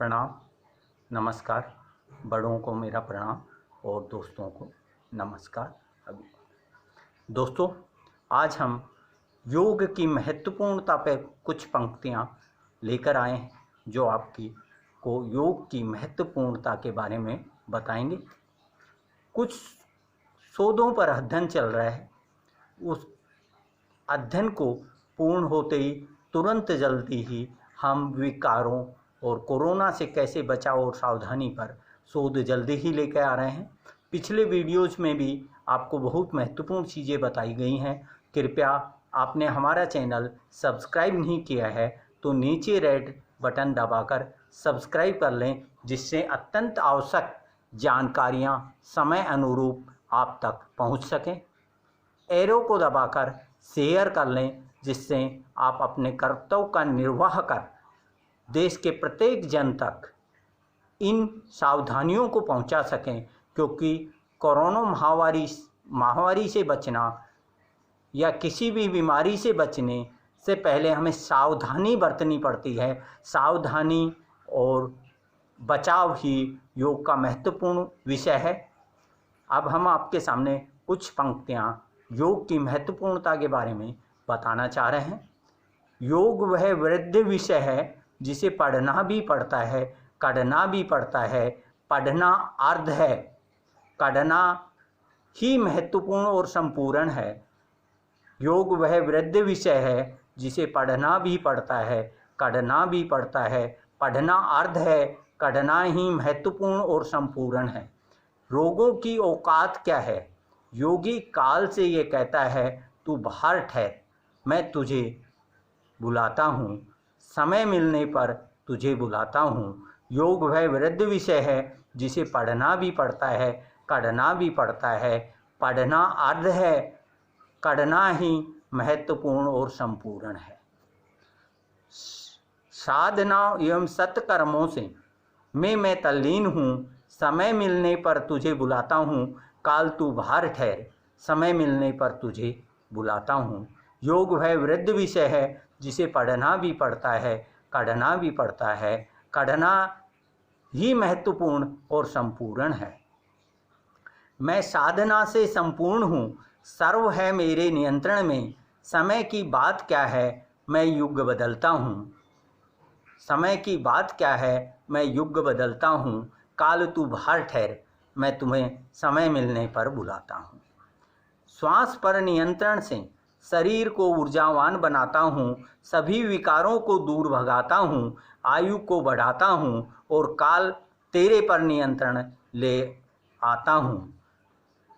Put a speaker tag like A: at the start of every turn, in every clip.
A: प्रणाम, नमस्कार। बड़ों को मेरा प्रणाम और दोस्तों को नमस्कार। दोस्तों, आज हम योग की महत्वपूर्णता पर कुछ पंक्तियाँ लेकर आए हैं जो आपकी को योग की महत्वपूर्णता के बारे में बताएंगे। कुछ शोधों पर अध्ययन चल रहा है। उस अध्ययन को पूर्ण होते ही तुरंत जल्दी ही हम विकारों और कोरोना से कैसे बचाव और सावधानी पर शोध जल्दी ही लेकर आ रहे हैं। पिछले वीडियोज़ में भी आपको बहुत महत्वपूर्ण चीज़ें बताई गई हैं। कृपया आपने हमारा चैनल सब्सक्राइब नहीं किया है तो नीचे रेड बटन दबाकर सब्सक्राइब कर लें, जिससे अत्यंत आवश्यक जानकारियां समय अनुरूप आप तक पहुंच सकें। एरो को दबाकर शेयर कर लें, जिससे आप अपने कर्तव्य का निर्वाह कर देश के प्रत्येक जन तक इन सावधानियों को पहुंचा सकें, क्योंकि कोरोना महामारी से बचना या किसी भी बीमारी से बचने से पहले हमें सावधानी बरतनी पड़ती है। सावधानी और बचाव ही योग का महत्वपूर्ण विषय है। अब हम आपके सामने कुछ पंक्तियाँ योग की महत्वपूर्णता के बारे में बताना चाह रहे हैं। योग वह वृद्ध विषय है जिसे पढ़ना भी पड़ता है, कढ़ना भी पड़ता है। पढ़ना अर्ध है, कढ़ना ही महत्वपूर्ण और संपूर्ण है। योग वह वृद्ध विषय है जिसे पढ़ना भी पड़ता है, कढ़ना भी पड़ता है। पढ़ना अर्ध है, कढ़ना ही महत्वपूर्ण और संपूर्ण है। रोगों की औकात क्या है? योगी काल से ये कहता है, तू बाहर ठहर, मैं तुझे बुलाता हूँ, समय मिलने पर तुझे बुलाता हूँ। योग वह वृद्ध विषय है जिसे पढ़ना भी पड़ता है, कढ़ना भी पड़ता है। पढ़ना अर्ध है, कढ़ना ही महत्वपूर्ण और संपूर्ण है। साधना एवं सत्कर्मों से मैं तल्लीन हूँ, समय मिलने पर तुझे बुलाता हूँ। काल तू बाहर ठहर, समय मिलने पर तुझे बुलाता हूँ। योग वह वृद्ध विषय है जिसे पढ़ना भी पड़ता है, कढ़ना भी पड़ता है। कढ़ना ही महत्वपूर्ण और संपूर्ण है। मैं साधना से संपूर्ण हूँ, सर्व है मेरे नियंत्रण में। समय की बात क्या है, मैं युग बदलता हूँ। समय की बात क्या है, मैं युग बदलता हूँ। काल तू बाहर ठहर, मैं तुम्हें समय मिलने पर बुलाता हूँ। श्वास पर नियंत्रण से शरीर को ऊर्जावान बनाता हूँ, सभी विकारों को दूर भगाता हूँ, आयु को बढ़ाता हूँ और काल तेरे पर नियंत्रण ले आता हूँ।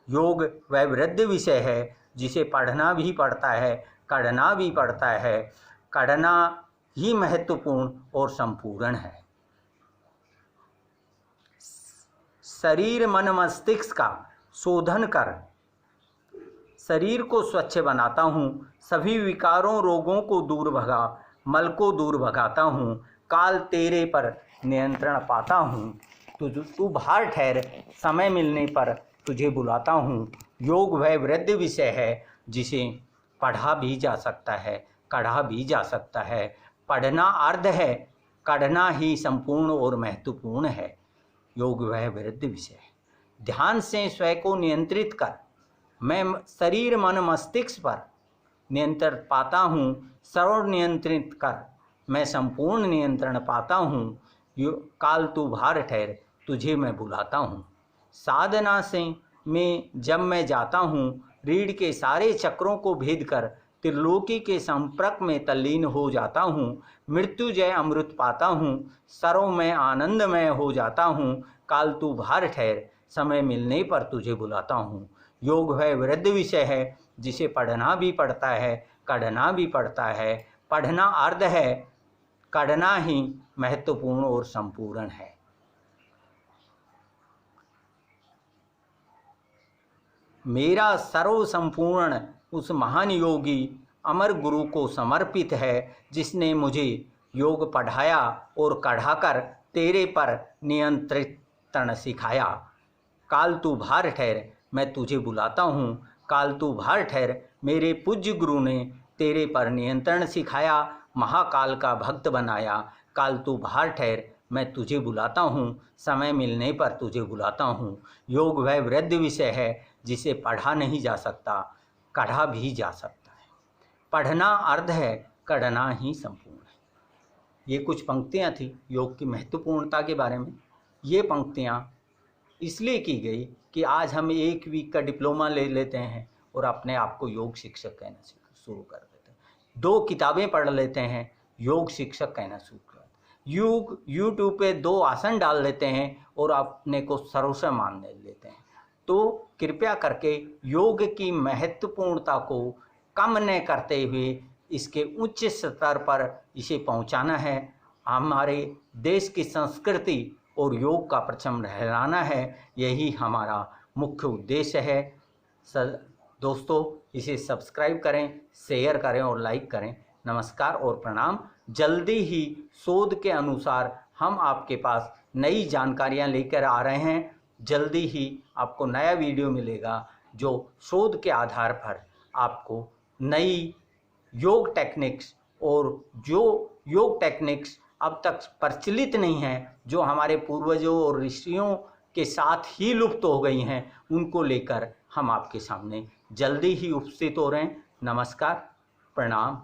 A: योग वह वृद्ध विषय है जिसे पढ़ना भी पड़ता है, कढ़ना भी पड़ता है। कढ़ना ही महत्वपूर्ण और संपूर्ण है। शरीर मन मस्तिष्क का शोधन कर शरीर को स्वच्छ बनाता हूँ, सभी विकारों रोगों को दूर भगा, मल को दूर भगाता हूँ। काल तेरे पर नियंत्रण पाता हूँ, तू बाहर ठहर, समय मिलने पर तुझे बुलाता हूँ। योग वह वृद्ध विषय है जिसे पढ़ा भी जा सकता है, कढ़ा भी जा सकता है। पढ़ना अर्ध है, कढ़ना ही संपूर्ण और महत्वपूर्ण है। योग वह वृद्ध विषय है। ध्यान से स्वयं को नियंत्रित कर, मैं शरीर मन मस्तिष्क पर नियंत्रण पाता हूँ। सर्व नियंत्रित कर, मैं संपूर्ण नियंत्रण पाता हूँ। काल तू बाहर ठहर, तुझे मैं बुलाता हूँ। साधना से जब मैं जाता हूँ, रीढ़ के सारे चक्रों को भेद कर त्रिलोकी के संपर्क में तल्लीन हो जाता हूँ। मृत्युजय अमृत पाता हूँ, सर्व में आनंदमय हो जाता हूँ। काल तू बाहर ठहर, समय मिलने पर तुझे बुलाता हूँ। योग वह वृद्ध विषय है जिसे पढ़ना भी पड़ता है, कढ़ना भी पड़ता है। पढ़ना अर्ध है, कढ़ना ही महत्वपूर्ण और संपूर्ण है। मेरा सर्व संपूर्ण उस महान योगी अमर गुरु को समर्पित है, जिसने मुझे योग पढ़ाया और कढ़ाकर तेरे पर नियंत्रण सिखाया। काल तू बाहर ठहर, मैं तुझे बुलाता हूँ। काल तू बाहर ठहर, मेरे पूज्य गुरु ने तेरे पर नियंत्रण सिखाया, महाकाल का भक्त बनाया। काल तू बाहर ठहर, मैं तुझे बुलाता हूँ, समय मिलने पर तुझे बुलाता हूँ। योग वह वृद्ध विषय है जिसे पढ़ा नहीं जा सकता, कढ़ा भी जा सकता है। पढ़ना अर्ध है, कढ़ना ही संपूर्ण है। ये कुछ पंक्तियाँ थी योग की महत्वपूर्णता के बारे में। ये पंक्तियाँ इसलिए की गई कि आज हम 1 वीक का डिप्लोमा ले लेते हैं और अपने आप को योग शिक्षक कहना शुरू कर देते हैं। 2 किताबें पढ़ लेते हैं, योग शिक्षक कहना शुरू कर देते हैं। यूट्यूब पे 2 आसन डाल लेते हैं और अपने को सर्वस्व मान लेते हैं। तो कृपया करके योग की महत्वपूर्णता को कम न करते हुए इसके उच्च स्तर पर इसे पहुंचाना है। हमारे देश की संस्कृति और योग का परचम लहराना है, यही हमारा मुख्य उद्देश्य है। दोस्तों, इसे सब्सक्राइब करें, शेयर करें और लाइक करें। नमस्कार और प्रणाम। जल्दी ही शोध के अनुसार हम आपके पास नई जानकारियां लेकर आ रहे हैं। जल्दी ही आपको नया वीडियो मिलेगा जो शोध के आधार पर आपको नई योग टेक्निक्स और जो योग टेक्निक्स अब तक प्रचलित नहीं हैं, जो हमारे पूर्वजों और ऋषियों के साथ ही लुप्त हो गई हैं, उनको लेकर हम आपके सामने जल्दी ही उपस्थित हो रहे हैं। नमस्कार, प्रणाम।